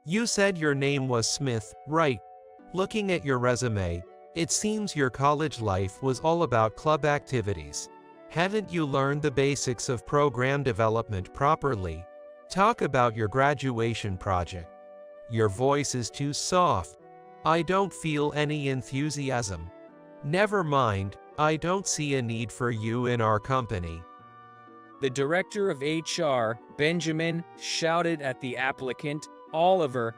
You said your name was Smith, right? Looking at your resume, it seems your college life was all about club activities. Haven't you learned the basics of program development properly? Talk about your graduation project. Your voice is too soft. I don't feel any enthusiasm. Never mind, I don't see a need for you in our company. The director of HR, Benjamin, shouted at the applicant, Oliver.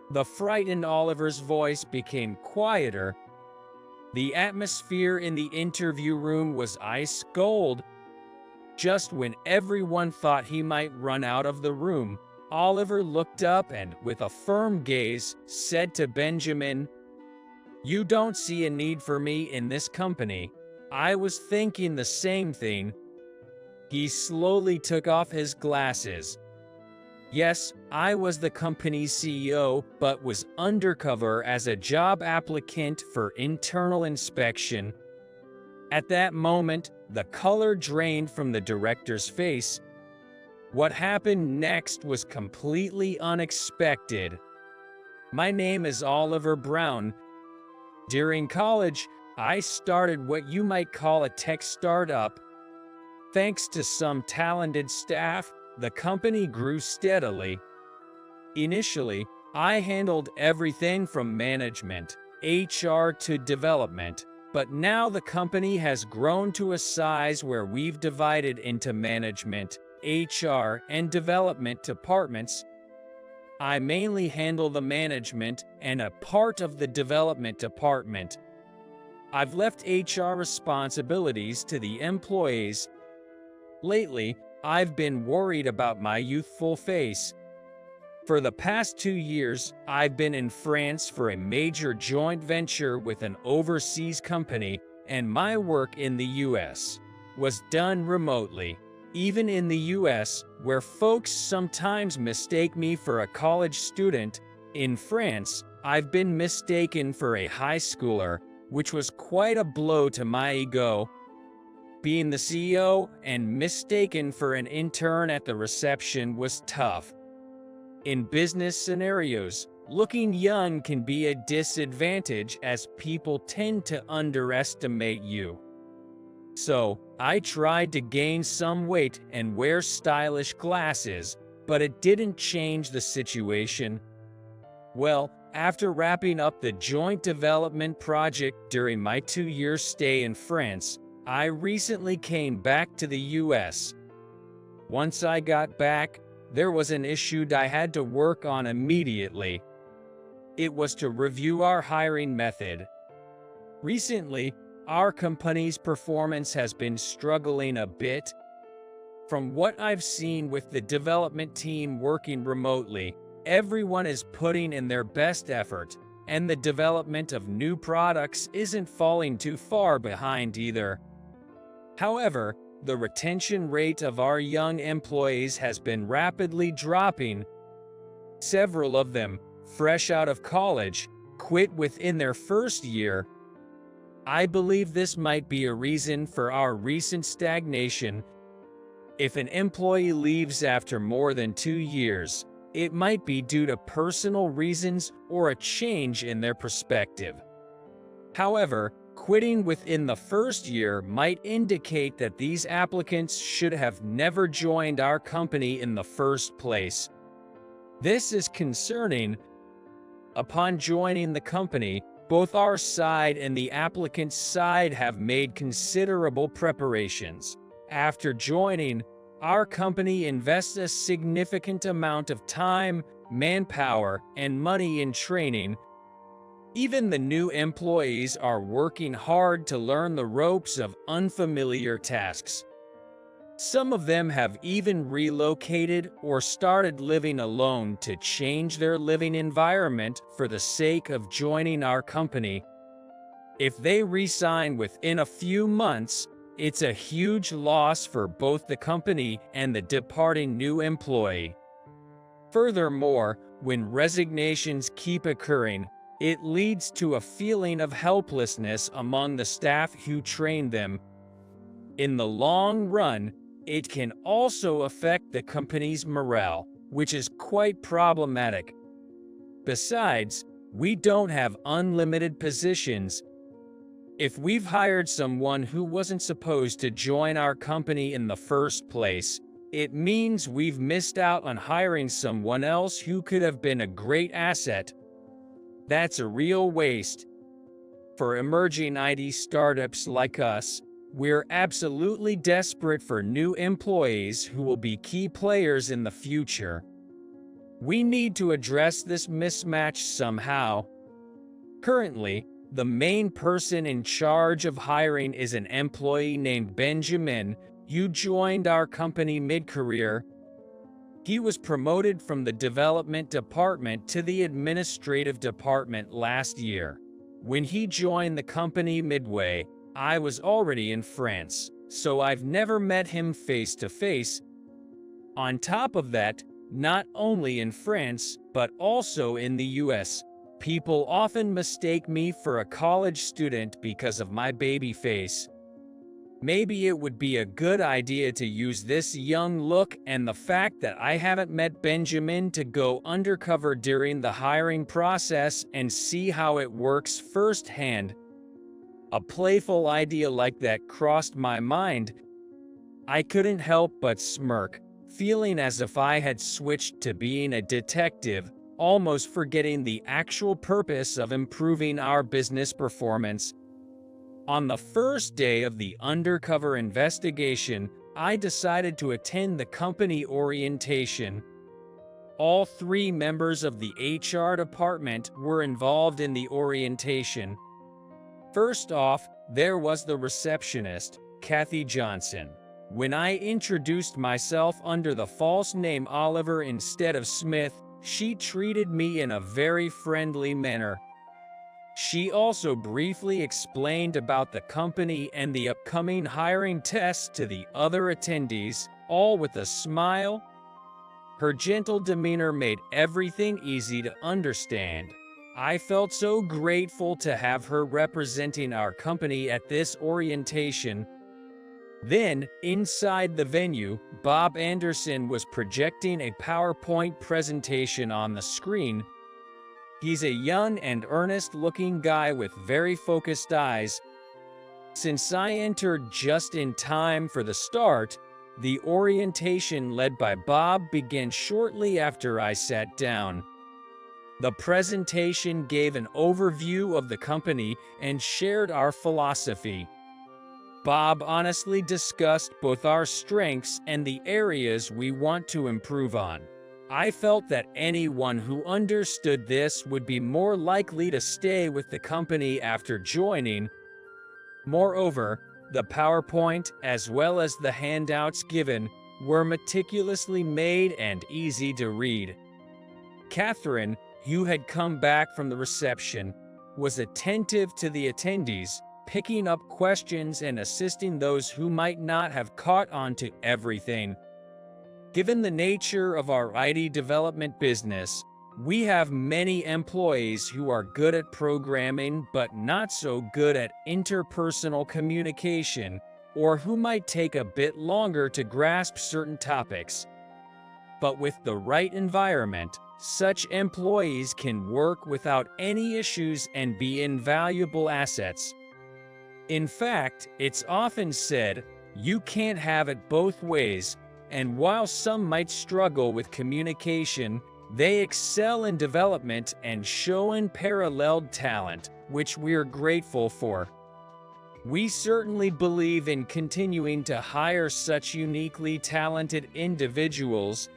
The frightened Oliver's voice became quieter. The atmosphere in the interview room was ice cold. Just when everyone thought he might run out of the room, Oliver looked up and, with a firm gaze, said to Benjamin, "You don't see a need for me in this company. I was thinking the same thing." He slowly took off his glasses. Yes, I was the company's CEO, but was undercover as a job applicant for internal inspection. At that moment, the color drained from the director's face. What happened next was completely unexpected. My name is Oliver Brown. During college, I started what you might call a tech startup. Thanks to some talented staff, the company grew steadily. Initially, I handled everything from management, HR to development, but now the company has grown to a size where we've divided into management, HR, and development departments. I mainly handle the management and a part of the development department. I've left HR responsibilities to the employees. Lately, I've been worried about my youthful face. For the past 2 years, I've been in France for a major joint venture with an overseas company, and my work in the US was done remotely. Even in the US, where folks sometimes mistake me for a college student, in France, I've been mistaken for a high schooler, which was quite a blow to my ego. Being the CEO and mistaken for an intern at the reception was tough. In business scenarios, looking young can be a disadvantage as people tend to underestimate you. So, I tried to gain some weight and wear stylish glasses, but it didn't change the situation. Well, after wrapping up the joint development project during my 2-year stay in France, I recently came back to the US. Once I got back, there was an issue I had to work on immediately. It was to review our hiring method. Recently, our company's performance has been struggling a bit. From what I've seen with the development team working remotely, everyone is putting in their best effort, and the development of new products isn't falling too far behind either. However, the retention rate of our young employees has been rapidly dropping. Several of them, fresh out of college, quit within their first year. I believe this might be a reason for our recent stagnation. If an employee leaves after more than 2 years, it might be due to personal reasons or a change in their perspective. However, quitting within the first year might indicate that these applicants should have never joined our company in the first place. This is concerning. Upon joining the company, both our side and the applicant's side have made considerable preparations. After joining, our company invests a significant amount of time, manpower, and money in training. Even the new employees are working hard to learn the ropes of unfamiliar tasks. Some of them have even relocated or started living alone to change their living environment for the sake of joining our company. If they resign within a few months, it's a huge loss for both the company and the departing new employee. Furthermore, when resignations keep occurring, it leads to a feeling of helplessness among the staff who trained them. In the long run, it can also affect the company's morale, which is quite problematic. Besides, we don't have unlimited positions. If we've hired someone who wasn't supposed to join our company in the first place, it means we've missed out on hiring someone else who could have been a great asset. That's a real waste. For emerging IT startups like us, we're absolutely desperate for new employees who will be key players in the future. We need to address this mismatch somehow. Currently, the main person in charge of hiring is an employee named Benjamin, who joined our company mid-career. He was promoted from the development department to the administrative department last year. When he joined the company midway, I was already in France, so I've never met him face to face. On top of that, not only in France, but also in the US, people often mistake me for a college student because of my baby face. Maybe it would be a good idea to use this young look and the fact that I haven't met Benjamin to go undercover during the hiring process and see how it works firsthand. A playful idea like that crossed my mind. I couldn't help but smirk, feeling as if I had switched to being a detective, almost forgetting the actual purpose of improving our business performance. On the first day of the undercover investigation, I decided to attend the company orientation. All 3 members of the HR department were involved in the orientation. First off, there was the receptionist, Kathy Johnson. When I introduced myself under the false name Oliver instead of Smith, she treated me in a very friendly manner. She also briefly explained about the company and the upcoming hiring tests to the other attendees, all with a smile. Her gentle demeanor made everything easy to understand. I felt so grateful to have her representing our company at this orientation. Then, inside the venue, Bob Anderson was projecting a PowerPoint presentation on the screen. He's a young and earnest-looking guy with very focused eyes. Since I entered just in time for the start, the orientation led by Bob began shortly after I sat down. The presentation gave an overview of the company and shared our philosophy. Bob honestly discussed both our strengths and the areas we want to improve on. I felt that anyone who understood this would be more likely to stay with the company after joining. Moreover, the PowerPoint, as well as the handouts given, were meticulously made and easy to read. Catherine, who had come back from the reception, was attentive to the attendees, picking up questions and assisting those who might not have caught on to everything. Given the nature of our IT development business, we have many employees who are good at programming but not so good at interpersonal communication, or who might take a bit longer to grasp certain topics. But with the right environment, such employees can work without any issues and be invaluable assets. In fact, it's often said, you can't have it both ways, and while some might struggle with communication, they excel in development and show unparalleled talent, which we're grateful for. We certainly believe in continuing to hire such uniquely talented individuals.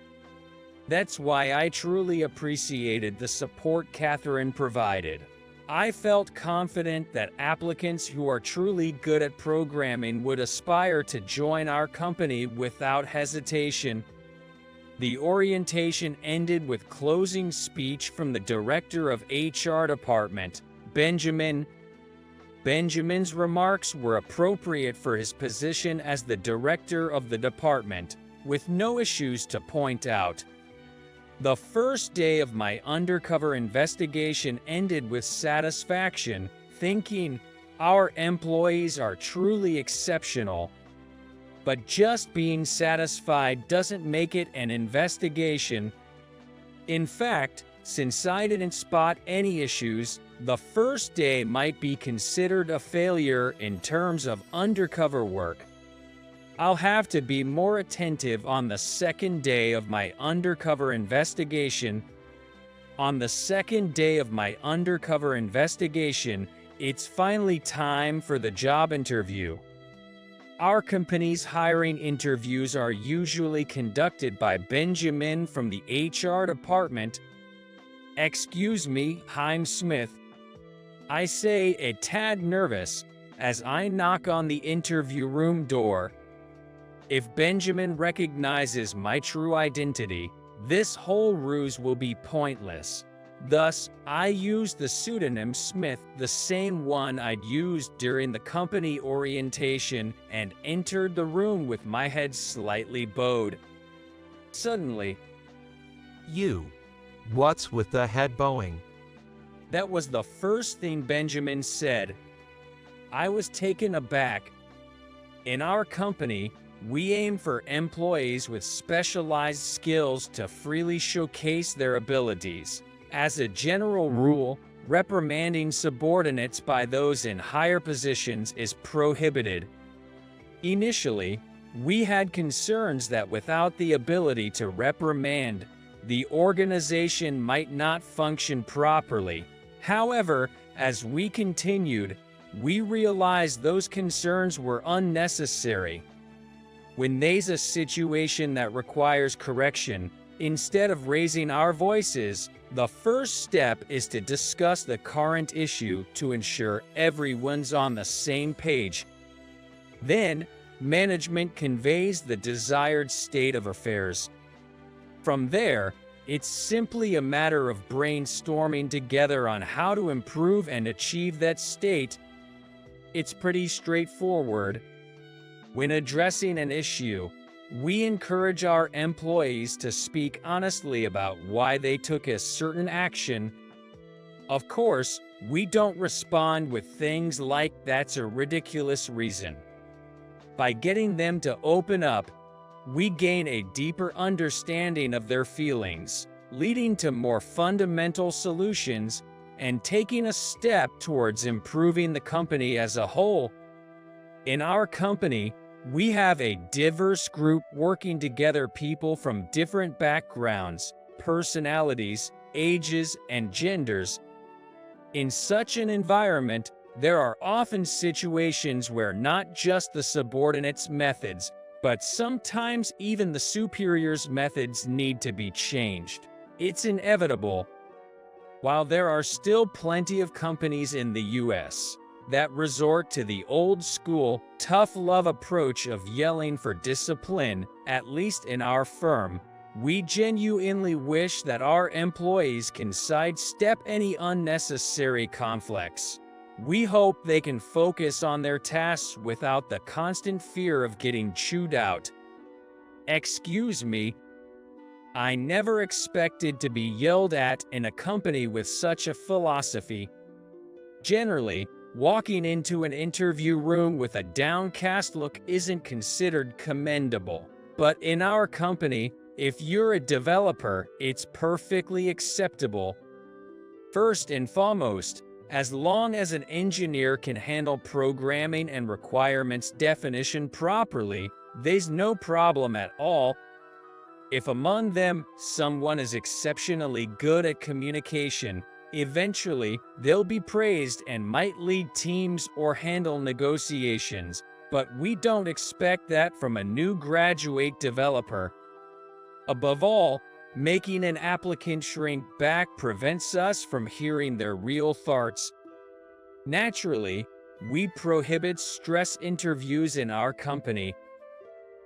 That's why I truly appreciated the support Catherine provided. I felt confident that applicants who are truly good at programming would aspire to join our company without hesitation. The orientation ended with closing speech from the director of HR department, Benjamin. Benjamin's remarks were appropriate for his position as the director of the department, with no issues to point out. The first day of my undercover investigation ended with satisfaction, thinking, our employees are truly exceptional. But just being satisfied doesn't make it an investigation. In fact, Since I didn't spot any issues, the first day might be considered a failure in terms of undercover work. I'll have to be more attentive on the second day of my undercover investigation. On the second day of my undercover investigation, it's finally time for the job interview. Our company's hiring interviews are usually conducted by Benjamin from the HR department. "Excuse me, I'm Smith," I say, a tad nervous, as I knock on the interview room door. If Benjamin recognizes my true identity, this whole ruse will be pointless. Thus, I use the pseudonym Smith, the same one I'd used during the company orientation, and entered the room with my head slightly bowed. Suddenly, You. What's with the head bowing? that was the first thing Benjamin said. I was taken aback. In our company, we aim for employees with specialized skills to freely showcase their abilities. As a general rule, reprimanding subordinates by those in higher positions is prohibited. Initially, we had concerns that without the ability to reprimand, the organization might not function properly. However, as we continued, we realized those concerns were unnecessary. When there's a situation that requires correction, instead of raising our voices, the first step is to discuss the current issue to ensure everyone's on the same page. Then, management conveys the desired state of affairs. From there, it's simply a matter of brainstorming together on how to improve and achieve that state. It's pretty straightforward. When addressing an issue, we encourage our employees to speak honestly about why they took a certain action. Of course, we don't respond with things like "that's a ridiculous reason." By getting them to open up, we gain a deeper understanding of their feelings, leading to more fundamental solutions and taking a step towards improving the company as a whole. In our company, we have a diverse group working together, people from different backgrounds, personalities, ages, and genders. In such an environment, there are often situations where not just the subordinates' methods, but sometimes even the superiors' methods need to be changed. It's inevitable. While there are still plenty of companies in the US that resort to the old-school, tough love approach of yelling for discipline, at least in our firm, we genuinely wish that our employees can sidestep any unnecessary conflicts. We hope they can focus on their tasks without the constant fear of getting chewed out. Excuse me, I never expected to be yelled at in a company with such a philosophy. Generally, walking into an interview room with a downcast look isn't considered commendable. But in our company, if you're a developer, it's perfectly acceptable. First and foremost, as long as an engineer can handle programming and requirements definition properly, there's no problem at all. If among them, someone is exceptionally good at communication, eventually, they'll be praised and might lead teams or handle negotiations, but we don't expect that from a new graduate developer. Above all, making an applicant shrink back prevents us from hearing their real thoughts. Naturally, we prohibit stress interviews in our company.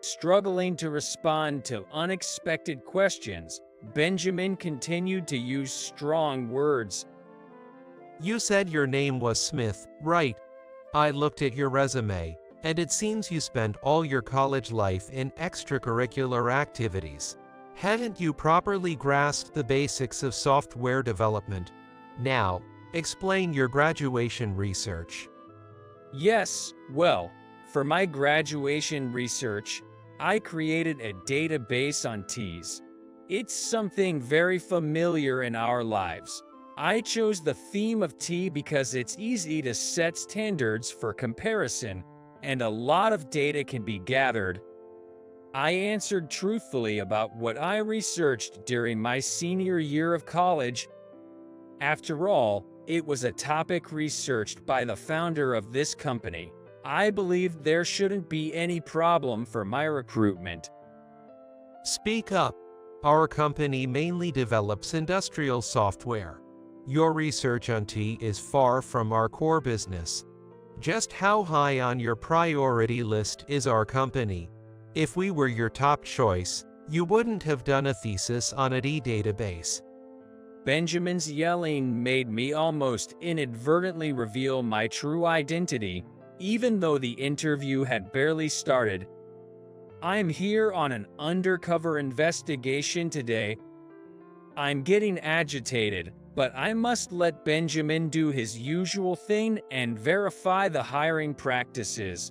Struggling to respond to unexpected questions, Benjamin continued to use strong words. You said your name was Smith, right? I looked at your resume, and it seems you spent all your college life in extracurricular activities. Hadn't you properly grasped the basics of software development? Now, explain your graduation research. Yes, well, for my graduation research, I created a database on twis. It's something very familiar in our lives. I chose the theme of tea because it's easy to set standards for comparison, and a lot of data can be gathered. I answered truthfully about what I researched during my senior year of college. After all, it was a topic researched by the founder of this company. I believed there shouldn't be any problem for my recruitment. Speak up. Our company mainly develops industrial software. Your research on tea is far from our core business. Just how high on your priority list is our company? If we were your top choice, you wouldn't have done a thesis on a tea database. Benjamin's yelling made me almost inadvertently reveal my true identity, even though the interview had barely started. I'm here on an undercover investigation today. I'm getting agitated, but I must let Benjamin do his usual thing and verify the hiring practices.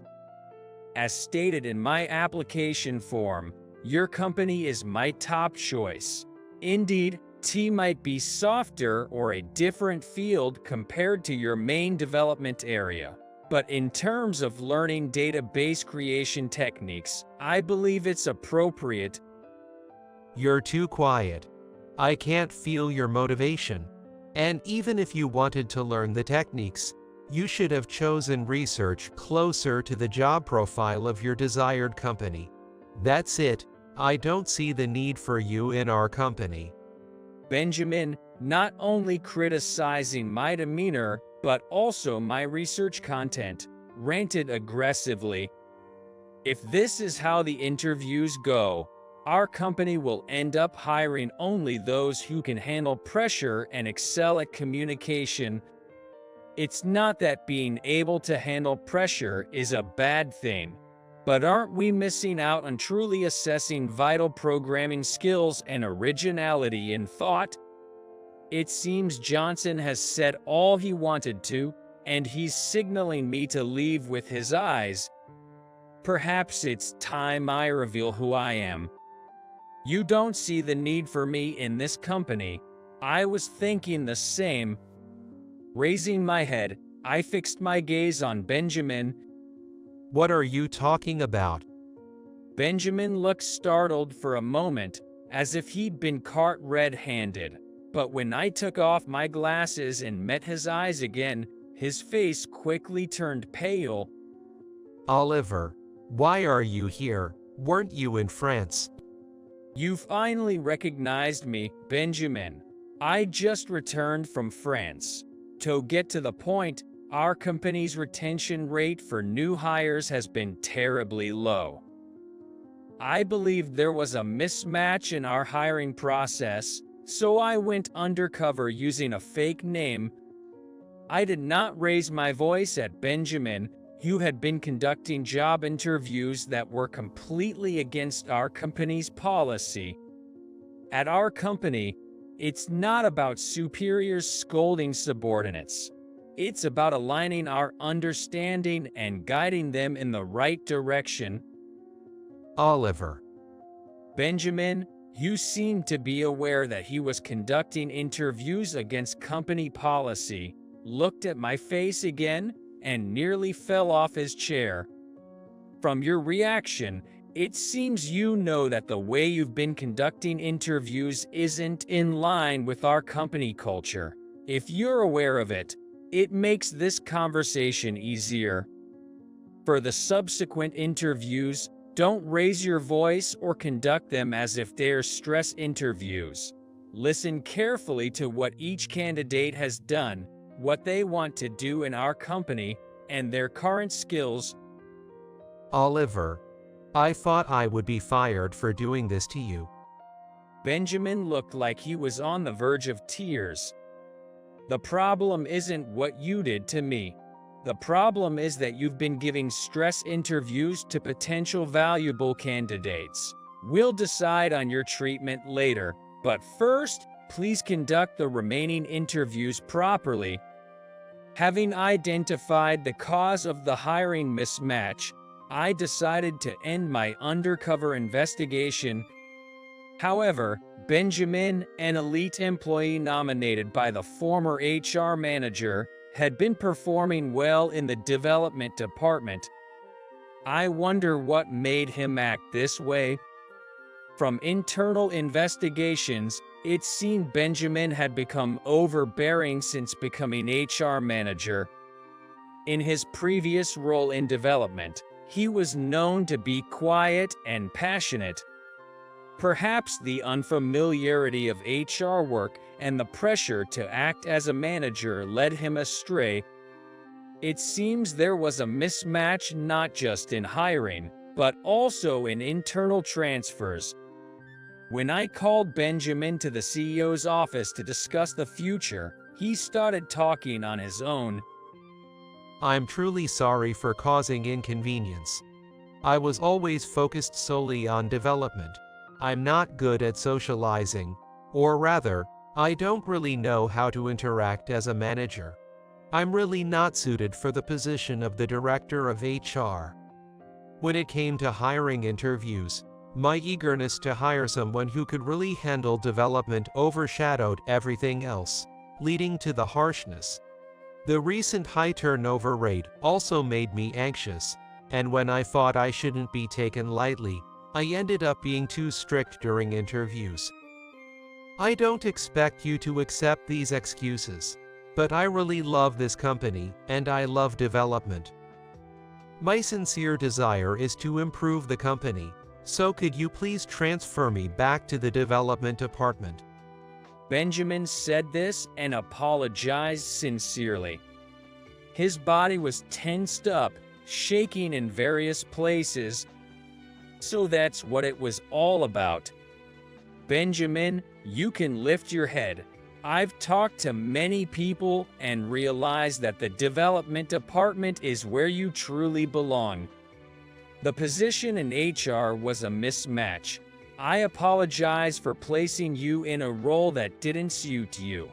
As stated in my application form, your company is my top choice. Indeed, tea might be softer or a different field compared to your main development area. But in terms of learning database creation techniques, I believe it's appropriate. You're too quiet. I can't feel your motivation. And even if you wanted to learn the techniques, you should have chosen research closer to the job profile of your desired company. That's it. I don't see the need for you in our company. Benjamin, not only criticizing my demeanor, but also my research content, ranted aggressively. If this is how the interviews go, our company will end up hiring only those who can handle pressure and excel at communication. It's not that being able to handle pressure is a bad thing, but aren't we missing out on truly assessing vital programming skills and originality in thought? It seems Johnson has said all he wanted to, and he's signaling me to leave with his eyes. Perhaps it's time I reveal who I am. You don't see the need for me in this company. I was thinking the same. Raising my head, I fixed my gaze on Benjamin. What are you talking about? Benjamin looked startled for a moment, as if he'd been caught red-handed. But when I took off my glasses and met his eyes again, his face quickly turned pale. Oliver, why are you here? Weren't you in France? You finally recognized me, Benjamin. I just returned from France. To get to the point, our company's retention rate for new hires has been terribly low. I believe there was a mismatch in our hiring process, so I went undercover using a fake name. I did not raise my voice at Benjamin, who had been conducting job interviews that were completely against our company's policy. At our company, it's not about superiors scolding subordinates. It's about aligning our understanding and guiding them in the right direction. Oliver. Benjamin, you seemed to be aware that he was conducting interviews against company policy, looked at my face again, and nearly fell off his chair. From your reaction, it seems you know that the way you've been conducting interviews isn't in line with our company culture. If you're aware of it, it makes this conversation easier. For the subsequent interviews, don't raise your voice or conduct them as if they're stress interviews. Listen carefully to what each candidate has done, what they want to do in our company, and their current skills. Oliver, I thought I would be fired for doing this to you. Benjamin looked like he was on the verge of tears. The problem isn't what you did to me. The problem is that you've been giving stress interviews to potential valuable candidates. We'll decide on your treatment later, but first, please conduct the remaining interviews properly. Having identified the cause of the hiring mismatch, I decided to end my undercover investigation. However, Benjamin, an elite employee nominated by the former HR manager, had been performing well in the development department. I wonder what made him act this way. From internal investigations, it seemed Benjamin had become overbearing since becoming HR manager. In his previous role in development, he was known to be quiet and passionate. Perhaps the unfamiliarity of HR work and the pressure to act as a manager led him astray. It seems there was a mismatch not just in hiring, but also in internal transfers. When I called Benjamin to the CEO's office to discuss the future, he started talking on his own. I'm truly sorry for causing inconvenience. I was always focused solely on development. I'm not good at socializing, or rather, I don't really know how to interact as a manager. I'm really not suited for the position of the director of HR. When it came to hiring interviews, my eagerness to hire someone who could really handle development overshadowed everything else, leading to the harshness. The recent high turnover rate also made me anxious, and when I thought I shouldn't be taken lightly, I ended up being too strict during interviews. I don't expect you to accept these excuses, but I really love this company, and I love development. My sincere desire is to improve the company, so could you please transfer me back to the development department? Benjamin said this and apologized sincerely. His body was tensed up, shaking in various places. So that's what it was all about. Benjamin, you can lift your head. I've talked to many people and realized that the development department is where you truly belong. The position in HR was a mismatch. I apologize for placing you in a role that didn't suit you.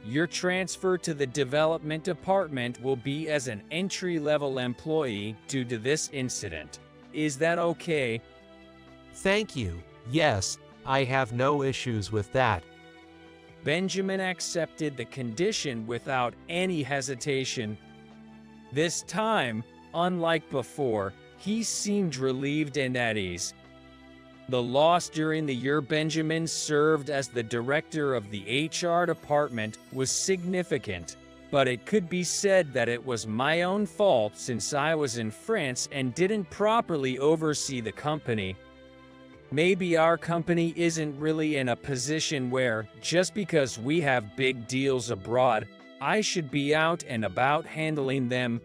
Your transfer to the development department will be as an entry-level employee due to this incident. Is that okay? Thank you. Yes, I have no issues with that. Benjamin accepted the condition without any hesitation. This time, unlike before, he seemed relieved and at ease. The loss during the year Benjamin served as the director of the HR department was significant, but it could be said that it was my own fault since I was in France and didn't properly oversee the company. Maybe our company isn't really in a position where, just because we have big deals abroad, I should be out and about handling them.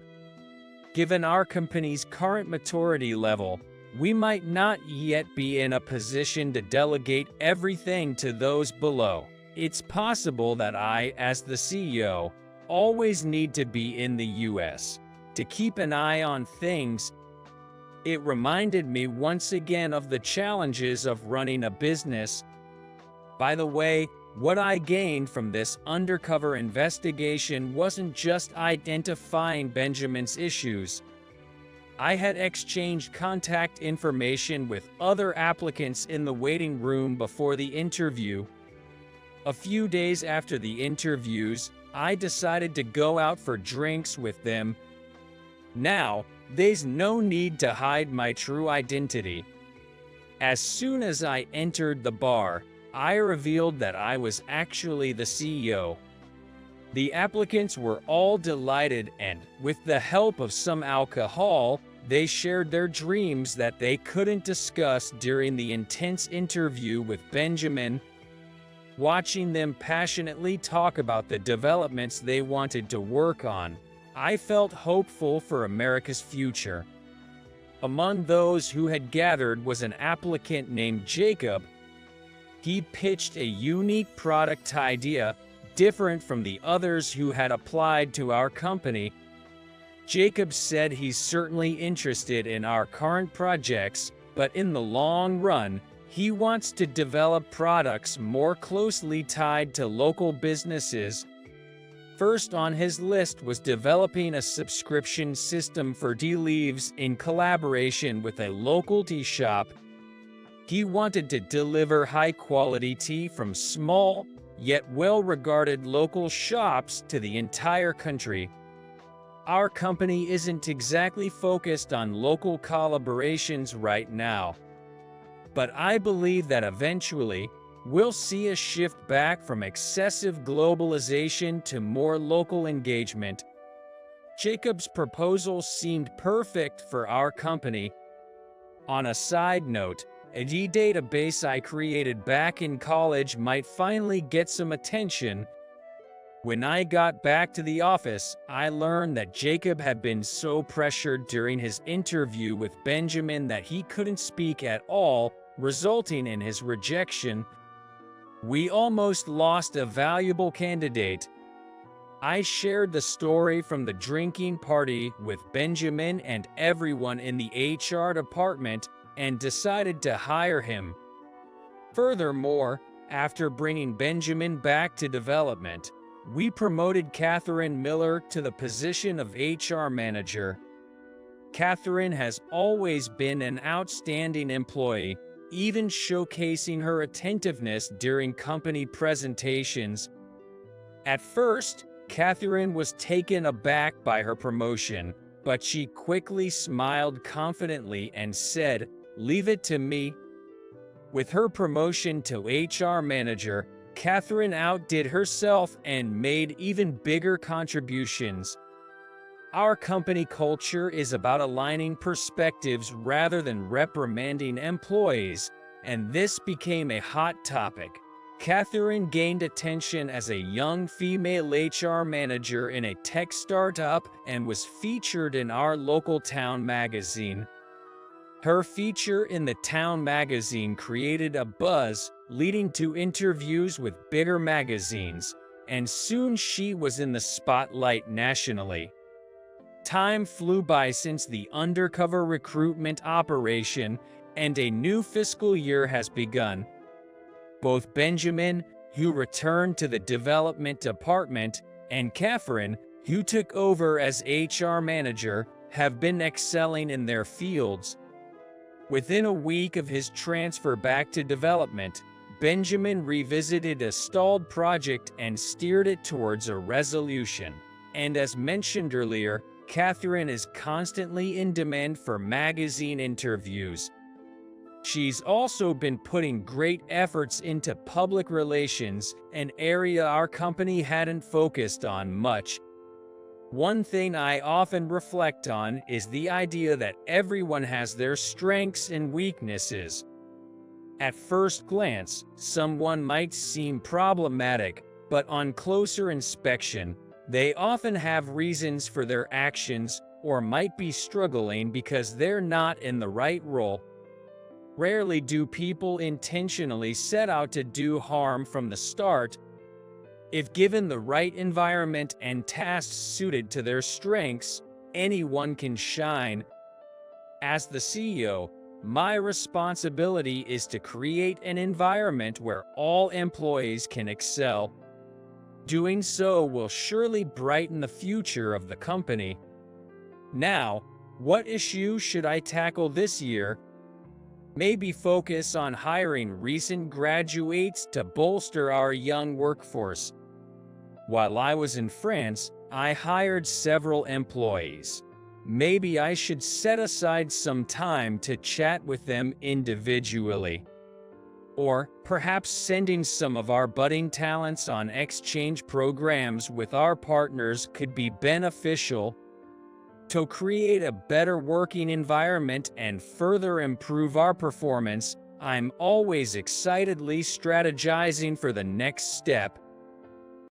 Given our company's current maturity level, we might not yet be in a position to delegate everything to those below. It's possible that I, as the CEO, always need to be in the US to keep an eye on things. It reminded me once again of the challenges of running a business. By the way, what I gained from this undercover investigation wasn't just identifying Benjamin's issues. I had exchanged contact information with other applicants in the waiting room before the interview. A few days after the interviews, I decided to go out for drinks with them. Now, there's no need to hide my true identity. As soon as I entered the bar, I revealed that I was actually the CEO. The applicants were all delighted and, with the help of some alcohol, they shared their dreams that they couldn't discuss during the intense interview with Benjamin. Watching them passionately talk about the developments they wanted to work on, I felt hopeful for America's future. Among those who had gathered was an applicant named Jacob. He pitched a unique product idea, different from the others who had applied to our company. Jacob said he's certainly interested in our current projects, but in the long run, he wants to develop products more closely tied to local businesses. First on his list was developing a subscription system for tea leaves in collaboration with a local tea shop. He wanted to deliver high-quality tea from small, yet well-regarded local shops to the entire country. Our company isn't exactly focused on local collaborations right now, but I believe that eventually, we'll see a shift back from excessive globalization to more local engagement. Jacob's proposal seemed perfect for our company. On a side note, a database I created back in college might finally get some attention. When I got back to the office, I learned that Jacob had been so pressured during his interview with Benjamin that he couldn't speak at all, resulting in his rejection. We almost lost a valuable candidate. I shared the story from the drinking party with Benjamin and everyone in the HR department and decided to hire him. Furthermore, after bringing Benjamin back to development, we promoted Catherine Miller to the position of HR manager. Catherine has always been an outstanding employee, even showcasing her attentiveness during company presentations. At first, Catherine was taken aback by her promotion, but she quickly smiled confidently and said, "Leave it to me." With her promotion to HR manager, Catherine outdid herself and made even bigger contributions. Our company culture is about aligning perspectives rather than reprimanding employees, and this became a hot topic. Catherine gained attention as a young female HR manager in a tech startup and was featured in our local town magazine. Her feature in the town magazine created a buzz, leading to interviews with bigger magazines, and soon she was in the spotlight nationally. Time flew by since the undercover recruitment operation, and a new fiscal year has begun. Both Benjamin, who returned to the development department, and Catherine, who took over as HR manager, have been excelling in their fields. Within a week of his transfer back to development, Benjamin revisited a stalled project and steered it towards a resolution. And as mentioned earlier, Catherine is constantly in demand for magazine interviews. She's also been putting great efforts into public relations, an area our company hadn't focused on much. One thing I often reflect on is the idea that everyone has their strengths and weaknesses. At first glance, someone might seem problematic, but on closer inspection, they often have reasons for their actions or might be struggling because they're not in the right role. Rarely do people intentionally set out to do harm from the start. If given the right environment and tasks suited to their strengths, anyone can shine. As the CEO, my responsibility is to create an environment where all employees can excel. Doing so will surely brighten the future of the company. Now, what issue should I tackle this year? Maybe focus on hiring recent graduates to bolster our young workforce. While I was in France, I hired several employees. Maybe I should set aside some time to chat with them individually. Or perhaps sending some of our budding talents on exchange programs with our partners could be beneficial. To create a better working environment and further improve our performance, I'm always excitedly strategizing for the next step.